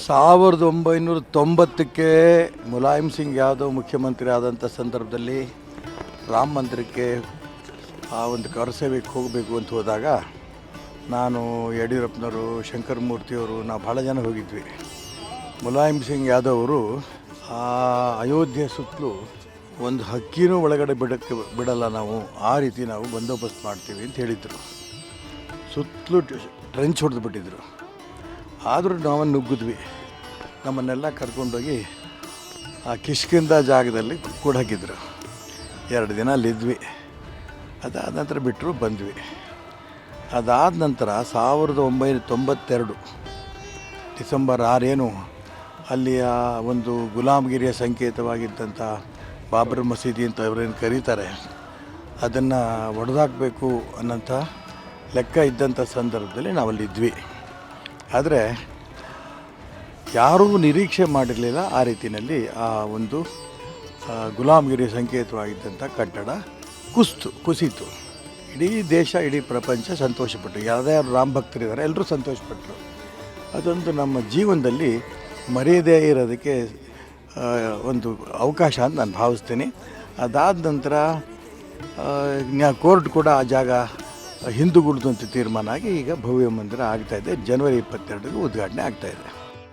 1990ಕ್ಕೆ ಮುಲಾಯಂ ಸಿಂಗ್ ಯಾದವ್ ಮುಖ್ಯಮಂತ್ರಿ ಆದಂಥ ಸಂದರ್ಭದಲ್ಲಿ ರಾಮ ಮಂದಿರಕ್ಕೆ ಆ ಒಂದು ಕರಸೇವೆಗೆ ಹೋಗಬೇಕು ಅಂತ ಹೋದಾಗ ನಾನು, ಯಡಿಯೂರಪ್ಪನವರು, ಶಂಕರಮೂರ್ತಿಯವರು, ನಾವು ಭಾಳ ಜನ ಹೋಗಿದ್ವಿ. ಮುಲಾಯಂ ಸಿಂಗ್ ಯಾದವ್ ಅವರು ಆ ಅಯೋಧ್ಯೆ ಸುತ್ತಲೂ ಒಂದು ಹಕ್ಕಿನೂ ಒಳಗಡೆ ಬಿಡಲ್ಲ, ನಾವು ಆ ರೀತಿ ನಾವು ಬಂದೋಬಸ್ತ್ ಮಾಡ್ತೀವಿ ಅಂತ ಹೇಳಿದರು. ಸುತ್ತಲೂ ಟ್ರೆಂಚ್ ಹೊಡೆದು ಬಿಟ್ಟಿದ್ರು. ಆದರೂ ನಾವು ನುಗ್ಗಿದ್ವಿ. ನಮ್ಮನ್ನೆಲ್ಲ ಕರ್ಕೊಂಡೋಗಿ ಆ ಕಿಷ್ಕಿಂದ ಜಾಗದಲ್ಲಿ ಕೂಡ ಹಾಕಿದ್ರು. 2 ದಿನ ಅಲ್ಲಿದ್ವಿ. ಅದಾದ ನಂತರ ಬಿಟ್ಟರು, ಬಂದ್ವಿ. ಅದಾದ ನಂತರ 1992 ಡಿಸೆಂಬರ್ 6 ಏನು ಅಲ್ಲಿಯ ಒಂದು ಗುಲಾಮಗಿರಿಯ ಸಂಕೇತವಾಗಿದ್ದಂಥ ಬಾಬರ್ ಮಸೀದಿ ಅಂತ ಅವರೇನು ಕರೀತಾರೆ, ಅದನ್ನು ಒಡೆದಾಕಬೇಕು ಅನ್ನೋಂಥ ಲೆಕ್ಕ ಇದ್ದಂಥ ಸಂದರ್ಭದಲ್ಲಿ ನಾವಲ್ಲಿದ್ವಿ. ಆದರೆ ಯಾರೂ ನಿರೀಕ್ಷೆ ಮಾಡಿರಲಿಲ್ಲ ಆ ರೀತಿಯಲ್ಲಿ ಆ ಒಂದು ಗುಲಾಮಗಿರಿ ಸಂಕೇತವಾಗಿದ್ದಂಥ ಕಟ್ಟಡ ಕುಸಿತು. ಇಡೀ ದೇಶ, ಇಡೀ ಪ್ರಪಂಚ ಸಂತೋಷಪಟ್ಟರು. ಯಾರ್ಯಾರು ರಾಮ ಭಕ್ತರಿದ್ದಾರೆ ಎಲ್ಲರೂ ಸಂತೋಷಪಟ್ಟರು. ಅದೊಂದು ನಮ್ಮ ಜೀವನದಲ್ಲಿ ಮರೆಯದೇ ಇರೋದಕ್ಕೆ ಒಂದು ಅವಕಾಶ ಅಂತ ನಾನು ಭಾವಿಸ್ತೀನಿ. ಅದಾದ ನಂತರ ಕೋರ್ಟ್ ಕೂಡ ಆ ಜಾಗ ಹಿಂದುಗುಳಿದಂಥ ತೀರ್ಮಾನ ಆಗಿ ಈಗ ಭವ್ಯ ಮಂದಿರ ಆಗ್ತಾಯಿದೆ. ಜನವರಿ 22ಗೆ ಉದ್ಘಾಟನೆ ಆಗ್ತಾಯಿದೆ.